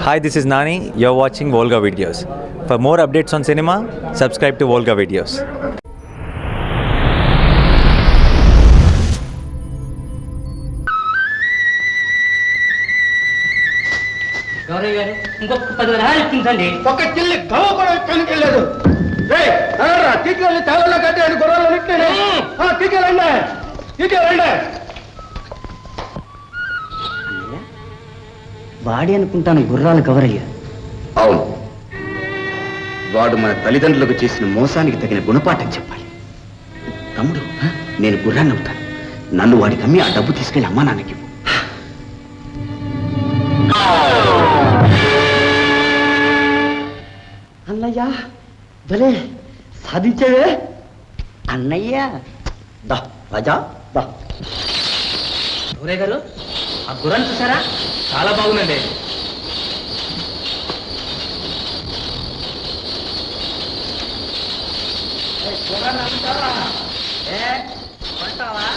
Hi, this is Nani. You're watching Volga Videos. For more updates on cinema, subscribe to Volga Videos. Gaurav గారు ఇంకొక 10,000 ఇప్పించండి. ఒక చిల్లి గవ కూడా ఎక్కడికి లేదు. తీసుకెళ్ళి తేవలో కట్టాడు గుర్రాలు తీసుకెళ్ళండి తీసుకెళ్ళండి. వాడి అనుకుంటాను గుర్రాలు గౌరయ్య. అవును, వాడు మన తల్లిదండ్రులకు చేసిన మోసానికి తగిన గుణపాఠం చెప్పాలి. తమ్ముడు, నేను గుర్రాన్ని అవుతాను. నన్ను వాడికి అమ్మి ఆ డబ్బు తీసుకెళ్ళి అమ్మా నాన్నకి. అన్నయ్య భలే సాధించేవే అన్నయ్య. దా రాజా దా. గౌరయ్య గారు, ఆ గుర్రాన్ని చూసారా? చాలా బాగుందండి. కొంటావా?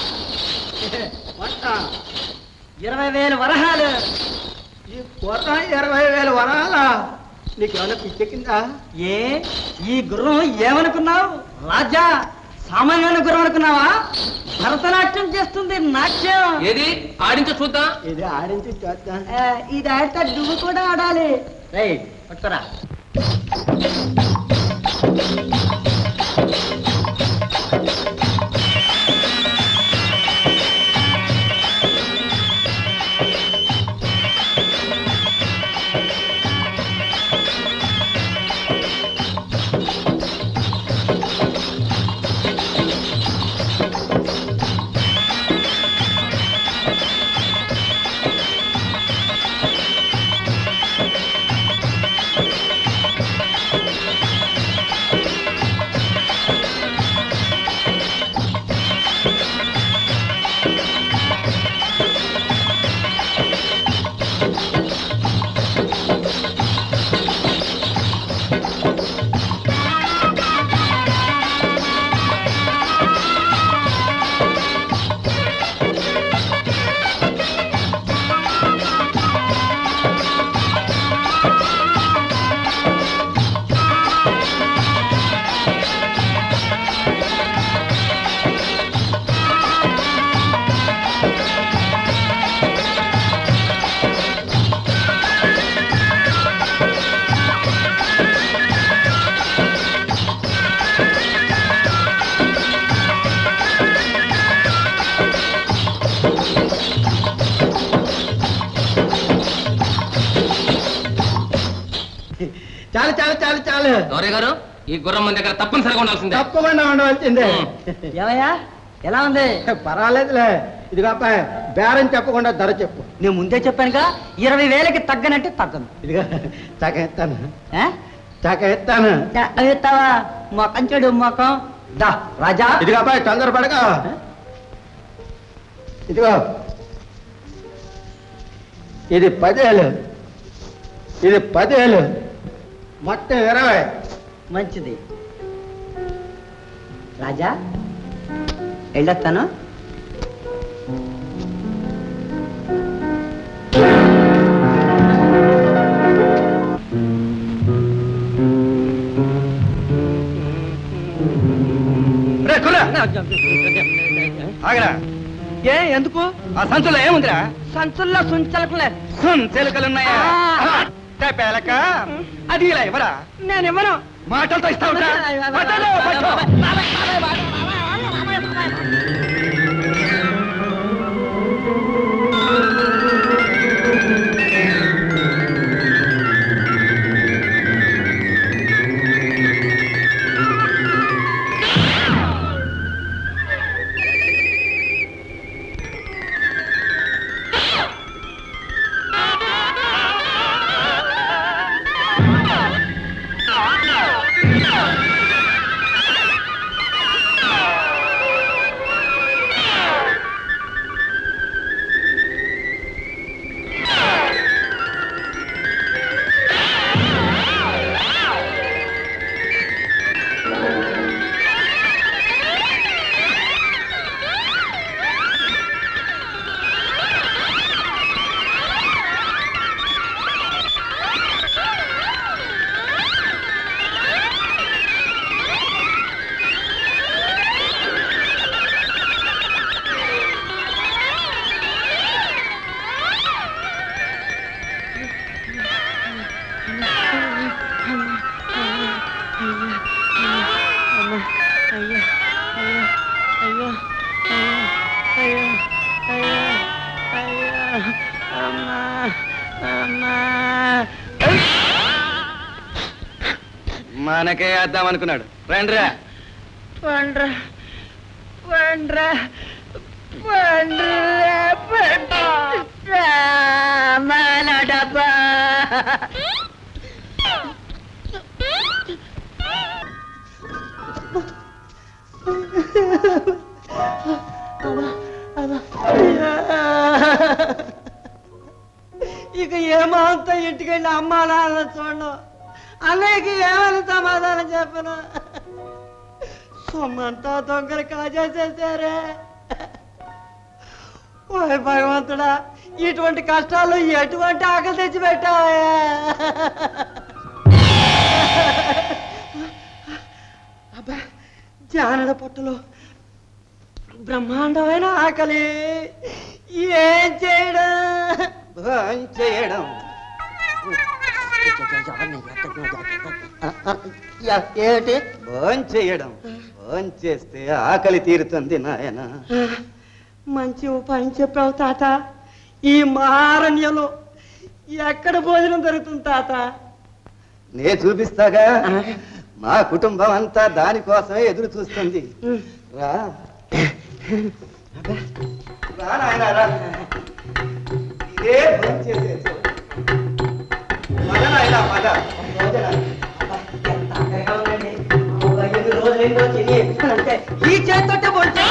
20,000 వరహాలు. ఈ కోట 20,000 వరాలా? నీకేమైనా పిచ్చెక్కిందా? ఏ ఈ గుర్రం ఏమనుకున్నావు రాజా? సామాన్యమైన గుర్రం అనుకున్నావా? భరతనాట్యం చేస్తుంది నాట్యం. ఏది ఆడించో చూద్దాం. ఇది ఆడించి చూద్దాం. ఇది ఆడితే నువ్వు కూడా ఆడాలి. రైట్ పట్టురా. చాలు చాలు చాలు చాలు. గౌరయ్య గారు, ఈ గుర్రం మన దగ్గర తప్పనిసరిగా ఉండాల్సిందే. తప్పకుండా ఉండవలసిందే. ఏమయ్యా ఎలా ఉంది? పర్వాలేదులే. ఇదిగో అబ్బాయి, బేరం చెప్పకుండా ధర చెప్పు. నేను ముందే చెప్పానుగా 20,000కి తగ్గనంటే తగ్గను. ఇదిగో చక ఎత్తాను, ఆ? చక ఎత్తాను. ఎత్తావా? మొఖం చెడు మొఖం. దా రాజా. ఇదిగో అబ్బాయి, తొందరపడగా. ఇదిగో ఇది 10,000, ఇది 10,000, మొత్తం 20. మంచిది రాజా, వెళ్ళొస్తాను. ఆగరా. ఏ ఎందుకు? ఆ సంచులో ఏముందిరా? సంచుల్లో సుంచలకులే. చిలుకలున్నాయా? పేలక అది ఇలా ఇవ్వరా? నేను ఇవ్వను. మాటలతో ఇస్తా ఉంటా. మనకే వేద్దాం అనుకున్నాడు. రండిరా. పండ్రా పండ్రా పండ్రా పండ్రా మన డబ్బా. ఇక ఏమంతా ఇంటికెళ్ళి అమ్మా నాన్న చూడను, అన్నయ్యకి ఏమైనా సమాధానం చెప్పను. సొమ్మంతా దొంగలు కాజేసేసారే. ఓయ్ భగవంతుడా, ఇటువంటి కష్టాలు ఎటువంటి ఆకలి తెచ్చి పెట్టావా? అబ్బా, జానడ పొట్టలో బ్రహ్మాండమైన ఆకలి. ఏం చేయడం చేయడం ఏమిటి? భోంచేయడం. భోంచేస్తే ఆకలి తీరుతుంది నాయన. మంచి ఉపాయం చెప్పావు తాత. ఈ మహారణ్యంలో ఎక్కడ భోజనం దొరుకుతుంది తాత? నే చూపిస్తాగా. మా కుటుంబం అంతా దానికోసమే ఎదురు చూస్తుంది. రా రా నాయన రా. ఇదే భోంచేసే పద నాయన పద. ఈ చేతితో భోజనం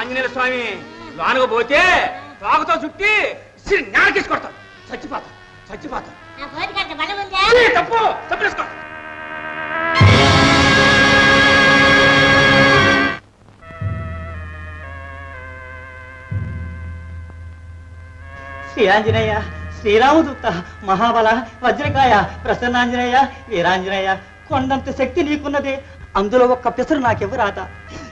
ఆంజనేయ స్వామి లోనకు పోతే తోకతో చుట్టి నేలకేసి కొడతాడు. చచ్చిపోతా చచ్చిపోతా. తప్పు తప్పేసుకో. శ్రీ ఆంజనేయ, శ్రీరామదూత, మహాబల, వజ్రకాయ, ప్రసన్నాంజనేయ, వీరాంజనేయ, కొండంత శక్తి నీకున్నదే. అందులో ఒక్క పిసరు నాకెవ్వరాదా?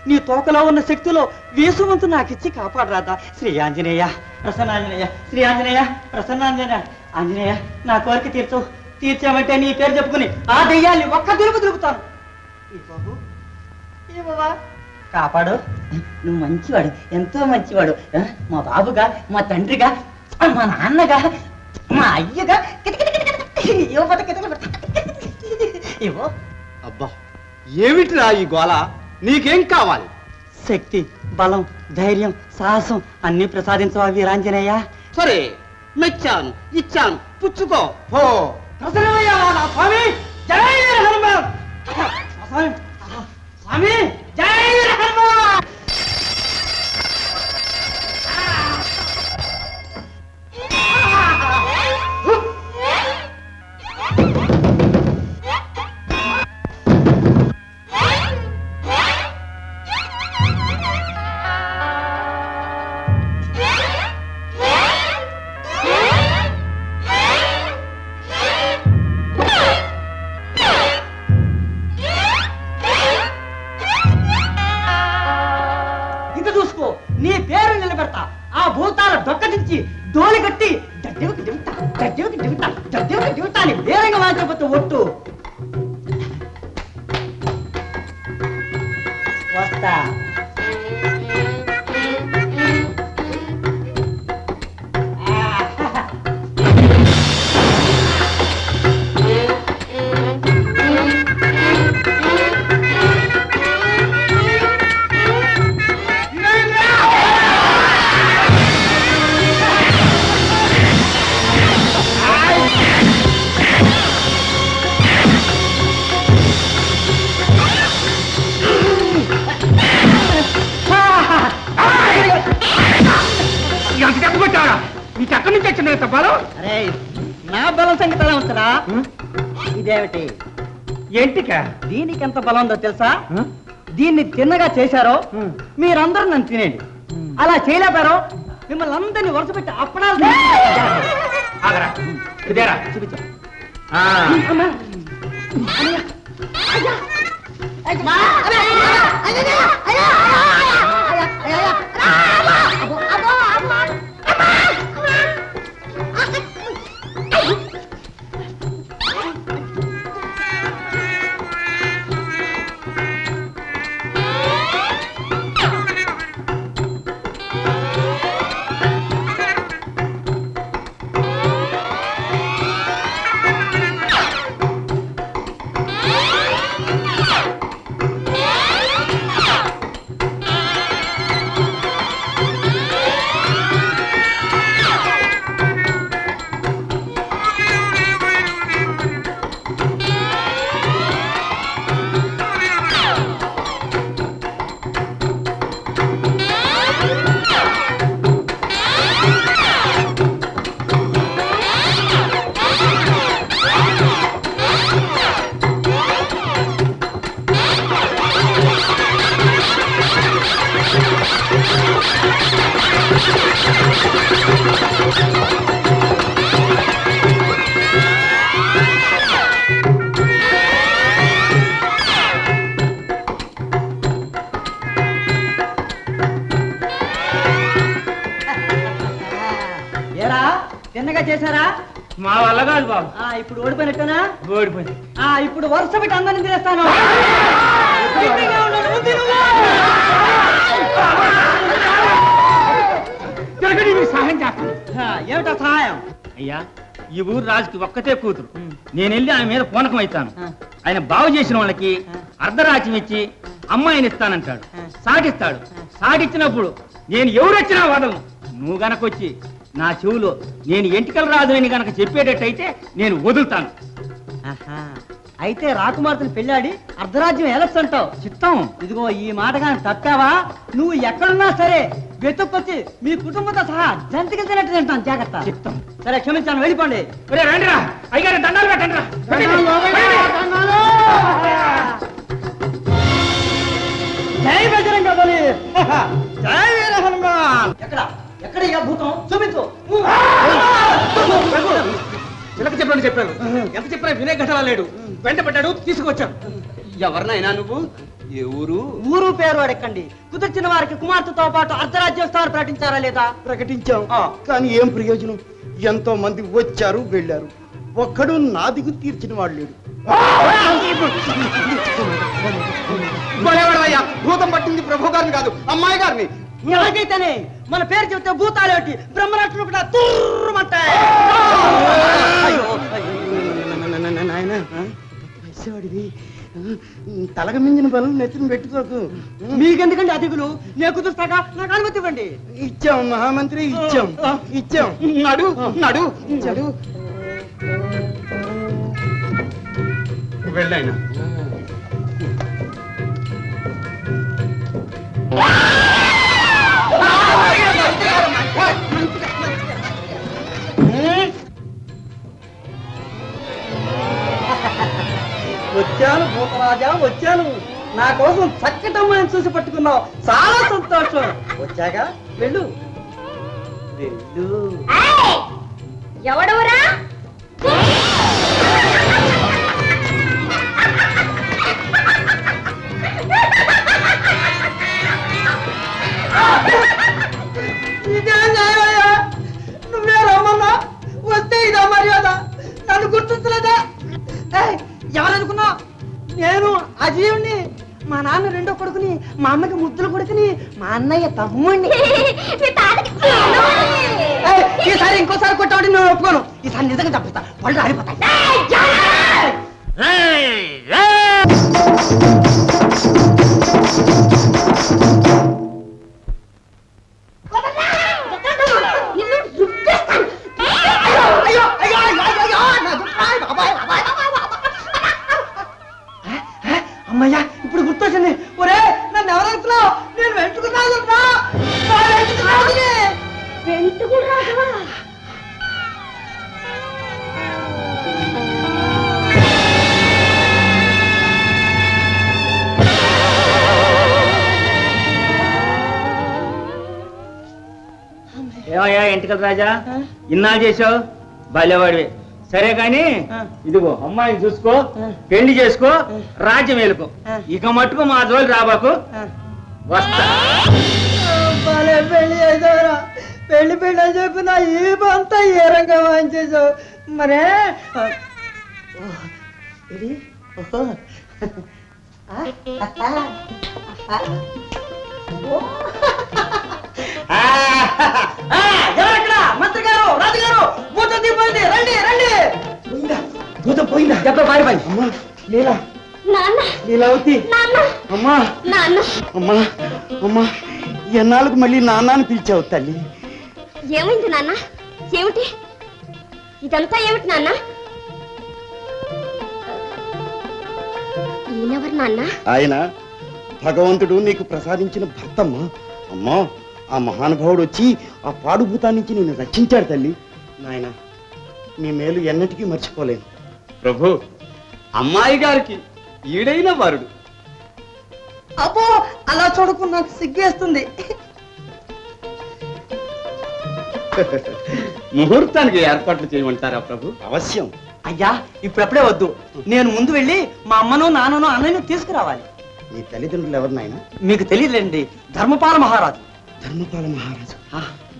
నీ తోకలో ఉన్న శక్తిలో వేసువంతు నాకిచ్చి కాపాడరాదా? శ్రీ ఆంజనేయ, ప్రసన్నాంజనేయ, శ్రీ ఆంజనేయ, ప్రసన్నాంజనేయ. ఆంజనేయ, నా కోరిక తీర్చు. తీర్చామంటే నీ పేరు చెప్పుకుని ఆ దెయ్యాన్ని ఒక్క దులుపు దులుపుతాను. ఈ బాబు, ఏ బాబా, కాపాడు. నువ్వు మంచివాడు, ఎంతో మంచివాడు. మా బాబుగా, మా తండ్రిగా, మా నాన్నగా, మా అయ్యగా ఇవ్వ. అబ్బా, ఏమిటిరా ఈ గోళ? నీకేం కావాలి? శక్తి, బలం, ధైర్యం, సాహసం అన్ని ప్రసాదించవా వీరాంజనేయ? సరే, మెచ్చాను, ఇచ్చాను, పుచ్చుకో. హో ప్రసన్నమయ్యా నా స్వామి. జై వీర హనుమాన్. స్వామి, స్వామి, జై వీర హనుమాన్. దిగుతాను వేరంగా మాట్లాడిపోతే ఒట్టు వస్తా ఎంత దెబ్బ కొట్టావా? నీకు ఎక్కడి నుంచి వచ్చింది ఇంత బలం? అరే నా బలం సంగతి ఎలా ఉంటుందా ఇదేమిటి ఏంటిక దీనికి ఎంత బలం ఉందో తెలుసా దీన్ని తిన్నగా చేశారో మీరందరూ నన్ను తినేయండి అలా చేయలేపారో మిమ్మల్ని అందరినీ వరుస పెట్టి అప్పడాలు ఆగరా ఇదేరా చూపించా ఏరా తిన్నగా చేశారా మా వల్ల కాదు బాబు. ఇప్పుడు ఓడిపోయినట్టేనా ఓడిపోయింది. ఇప్పుడు వరుస పెట్టి అందరిని తినేస్తాను తిరగని మీకు సహాయం చేస్తాను. ఏమిటా సహాయం అయ్యా ఈ ఊరు రాజుకి ఒక్కతే కూతురు. నేను వెళ్ళి ఆయన మీద పూనకం అవుతాను. ఆయన బాగు చేసిన వాళ్ళకి అర్ధరాజ్యం ఇచ్చి అమ్మాయిని ఇస్తానంటాడు. సాటిస్తాడు. సాటిచ్చినప్పుడు నేను ఎవరు వచ్చినా వదలను. నువ్వు గనకొచ్చి నా చెవులో నేను ఎంటికలు రాదు అని గనక చెప్పేటట్టయితే నేను వదులుతాను. అయితే రాకుమార్తెను పెళ్ళాడి అర్ధరాజ్యం ఎలక్స్ అంటావు చిత్తం. ఇదిగో ఈ మాట కానీ తప్పావా నువ్వు ఎక్కడున్నా సరే వెతుక్కొచ్చి మీ కుటుంబంతో సహా జంతికి తినట్టు తింటాను. జాగ్రత్త. చిత్తం. సరే క్షమించాను, వెళ్ళిపోండి. ఒరే రండిరా, అయ్యారు దండాలు పెట్టండి రా. జై బజరంగ బలి, జై వీర హనుమాన్. ఎక్కడ ఎక్కడ ఇక భూతం చూపించు. చిలక చెప్పాను చెప్పాను. ఎంత చెప్పినా వినే ఘటన లేడు. వెంట పడ్డాడు, తీసుకొచ్చాను. ఎవరినైనా నువ్వు ఏ ఊరు? ఊరు పేరు అడగండి. కుదిర్చిన వారికి కుమార్తెతో పాటు అర్ధరాజ్యోత్సవాలు ప్రకటించారా లేదా? ప్రకటించాం. కానీ ఏం ప్రయోజనం? ఎంతో మంది వచ్చారు వెళ్ళారు, ఒక్కడు నా దిగు తీర్చిన వాడు లేడు. గొడవడయ్యా, భూతం పట్టింది ప్రభు గారిని కాదు, అమ్మాయి గారిని. ఎలాగైతేనే మన పేరు చెబితే భూతాలేటి బ్రహ్మరాక్షలు కూడా తూర్రమంటాయి. తలగ మించిన బలం నెత్తిని పెట్టుకోకు. మీకెందుకండి అతిథులు? నేను కుదురుస్తాగా, నాకు అనుమతి ఇవ్వండి. ఇచ్చాం మహామంత్రి, ఇచ్చాం ఇచ్చాం. నడు నడు ఇచ్చాడు. వెళ్ళాయినా. వచ్చాను భూతరాజా, వచ్చాను. నా కోసం చక్కటి అమ్మాయిని చూసి పట్టుకున్నావు, చాలా సంతోషం. వచ్చాగా వెళ్ళు వెళ్ళు. ఎవడవురా? ఇదే న్యాయమయ్యా, నువ్వే రమ్మన్నా, వస్తే ఇదా మర్యాద. నన్ను మా నాన్న రెండో కొడుకుని, మా అమ్మకి ముద్దులు కొడుకుని, మా అన్నయ్య తమ్ముడిని. ఏయ్, ఈసారి ఇంకోసారి కొట్టాడు నేను ఒప్పుకోను. ఈసారి నిజంగా చంపిస్తా, పళ్ళు ఆడిపోతాయి. అమ్మయ్యా, ఇప్పుడు గుర్తొచ్చింది. ఒరే, నన్ను ఎవరనుకున్నావు? నేను వెంటుకున్నాను. ఏమయ్యా ఎంటికల రాజా, ఇన్నాళ్ళు చేసావు, బాల్యవాడివి. సరే కాని ఇదిగో అమ్మాయిని చూసుకో, పెళ్లి చేసుకో, రాజ్యం వేలుకో. ఇక మట్టుకు మా జోలి రాబాకు. వస్తా. పెళ్లి చేసావురా, పెళ్లి అని చెప్పి నా ఈ అంతా ఏ రంగా వాయించేసావు మరే. ఎవరక్కడ? మంత్రి గారు, రాజుగారు, భూతం దిగిపోయింది, రండి రండి. పోయిందా? భూతం పోయిందా? ఎక్కడ పారిపోయి? అమ్మా లీలా, లీలావతి, అమ్మా అమ్మా అమ్మా, ఎన్నాళ్ళకు మళ్ళీ నాన్నని పిలిచావు తల్లి? ఏమైంది నాన్న? ఏమిటి ఇదంతా? ఏమిటి నాన్న? ఈయనెవరు నాన్న? ఆయన భగవంతుడు నీకు ప్రసాదించిన భర్తమ్మా. అమ్మా, ఆ మహానుభావుడు వచ్చి ఆ పాడుభూతాన్ని నుంచి నిన్ను రక్షించాడు తల్లి. నాయన, నీ మేలు ఎన్నటికీ మర్చిపోలేను. ప్రభు, అమ్మాయి గారికి ఈడైన వారుడు. అబ్బో, అలా చూడకు, నాకు సిగ్గేస్తుంది. ముహూర్తానికి ఏర్పాట్లు చేయమంటారా ప్రభు? అవశ్యం. అయ్యా, ఇప్పుడప్పుడే వద్దు. నేను ముందు వెళ్ళి మా అమ్మను, నాన్నను, అన్నయ్యను తీసుకురావాలి. నీ తల్లిదండ్రులు ఎవరు నాయన? మీకు తెలియదులేండి, ధర్మపాల మహారాజు. ధర్మపాల మహారాజు.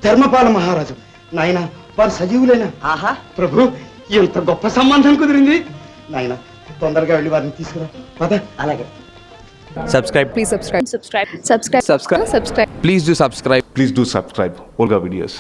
ధర్మపాల మహారాజు నాయన, వారు సజీవులేనా? ఆహా, ప్రభు, ఎంత గొప్ప సంబంధం కుదిరింది. నాయన, తొందరగా వెళ్ళి వారిని తీసుకురా. పద. అలాగే. Subscribe. Please subscribe. Subscribe. Subscribe. Subscribe. Subscribe. Please do subscribe. Please do subscribe Volga Videos.